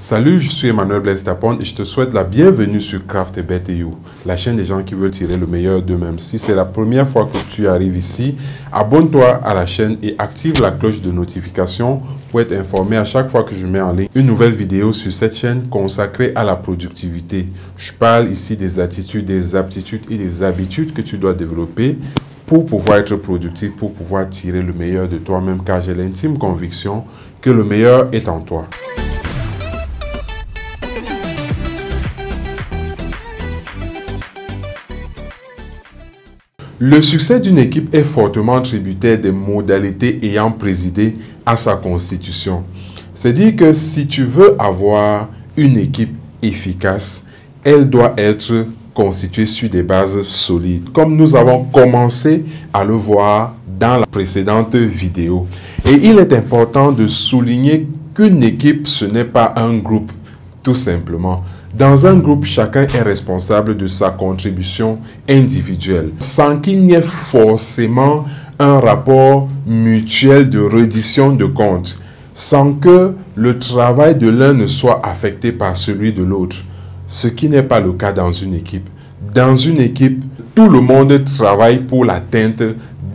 Salut, je suis Emmanuel Blaise Tapon et je te souhaite la bienvenue sur Craft et Better You, la chaîne des gens qui veulent tirer le meilleur d'eux-mêmes. Si c'est la première fois que tu arrives ici, abonne-toi à la chaîne et active la cloche de notification pour être informé à chaque fois que je mets en ligne une nouvelle vidéo sur cette chaîne consacrée à la productivité. Je parle ici des attitudes, des aptitudes et des habitudes que tu dois développer pour pouvoir être productif, pour pouvoir tirer le meilleur de toi-même, car j'ai l'intime conviction que le meilleur est en toi. Le succès d'une équipe est fortement tributaire des modalités ayant présidé à sa constitution. C'est-à-dire que si tu veux avoir une équipe efficace, elle doit être constituée sur des bases solides, comme nous avons commencé à le voir dans la précédente vidéo. Et il est important de souligner qu'une équipe, ce n'est pas un groupe, tout simplement. Dans un groupe, chacun est responsable de sa contribution individuelle, sans qu'il n'y ait forcément un rapport mutuel de reddition de comptes, sans que le travail de l'un ne soit affecté par celui de l'autre, ce qui n'est pas le cas dans une équipe. Dans une équipe, tout le monde travaille pour l'atteinte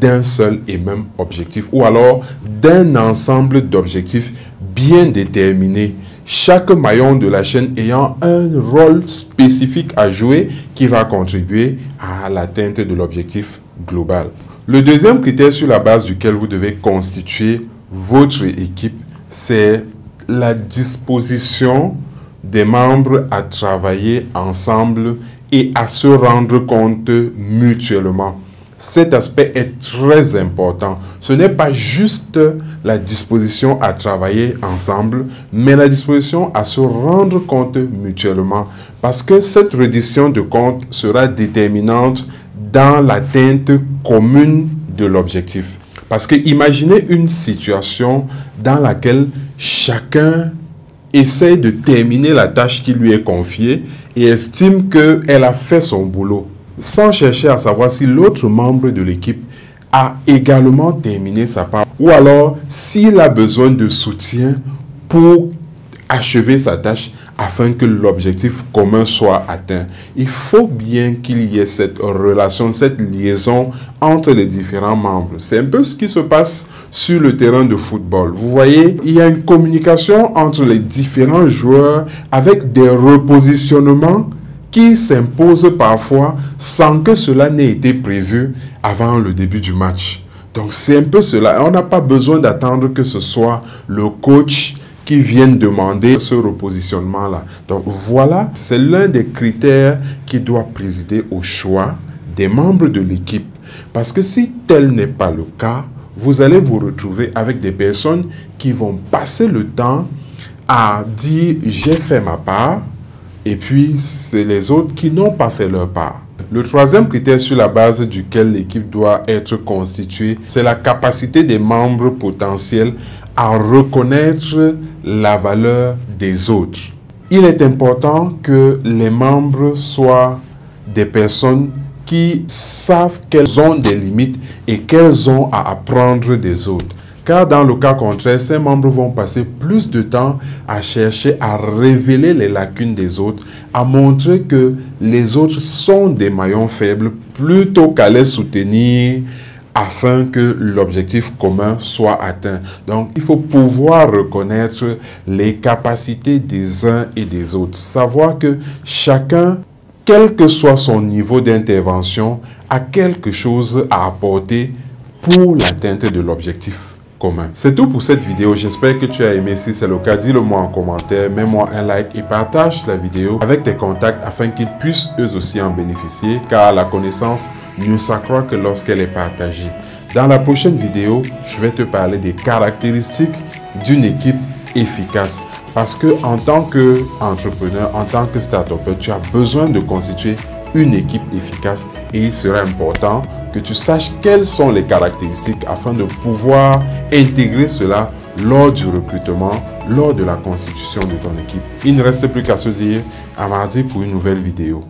d'un seul et même objectif, ou alors d'un ensemble d'objectifs bien déterminés, chaque maillon de la chaîne ayant un rôle spécifique à jouer qui va contribuer à l'atteinte de l'objectif global. Le deuxième critère sur la base duquel vous devez constituer votre équipe, c'est la disposition des membres à travailler ensemble et à se rendre compte mutuellement. Cet aspect est très important. Ce n'est pas juste la disposition à travailler ensemble, mais la disposition à se rendre compte mutuellement. Parce que cette reddition de compte sera déterminante dans l'atteinte commune de l'objectif. Parce que imaginez une situation dans laquelle chacun essaie de terminer la tâche qui lui est confiée et estime qu'elle a fait son boulot, sans chercher à savoir si l'autre membre de l'équipe a également terminé sa part, ou alors s'il a besoin de soutien pour achever sa tâche afin que l'objectif commun soit atteint. Il faut bien qu'il y ait cette relation, cette liaison entre les différents membres. C'est un peu ce qui se passe sur le terrain de football. Vous voyez, il y a une communication entre les différents joueurs avec des repositionnements qui s'impose parfois sans que cela n'ait été prévu avant le début du match. Donc c'est un peu cela. On n'a pas besoin d'attendre que ce soit le coach qui vienne demander ce repositionnement-là. Donc voilà, c'est l'un des critères qui doit présider au choix des membres de l'équipe. Parce que si tel n'est pas le cas, vous allez vous retrouver avec des personnes qui vont passer le temps à dire « j'ai fait ma part », et puis, c'est les autres qui n'ont pas fait leur part. Le troisième critère sur la base duquel l'équipe doit être constituée, c'est la capacité des membres potentiels à reconnaître la valeur des autres. Il est important que les membres soient des personnes qui savent qu'elles ont des limites et qu'elles ont à apprendre des autres. Car dans le cas contraire, ces membres vont passer plus de temps à chercher à révéler les lacunes des autres, à montrer que les autres sont des maillons faibles, plutôt qu'à les soutenir afin que l'objectif commun soit atteint. Donc, il faut pouvoir reconnaître les capacités des uns et des autres. Savoir que chacun, quel que soit son niveau d'intervention, a quelque chose à apporter pour l'atteinte de l'objectif commun. C'est tout pour cette vidéo. J'espère que tu as aimé. Si c'est le cas, dis-le moi en commentaire, mets-moi un like et partage la vidéo avec tes contacts afin qu'ils puissent eux aussi en bénéficier, car la connaissance ne s'accroît que lorsqu'elle est partagée. Dans la prochaine vidéo, je vais te parler des caractéristiques d'une équipe efficace. Parce que en tant qu'entrepreneur, en tant que start-upper, tu as besoin de constituer une équipe efficace et il sera important que tu saches quelles sont les caractéristiques afin de pouvoir intégrer cela lors du recrutement, lors de la constitution de ton équipe. Il ne reste plus qu'à se dire à mardi pour une nouvelle vidéo.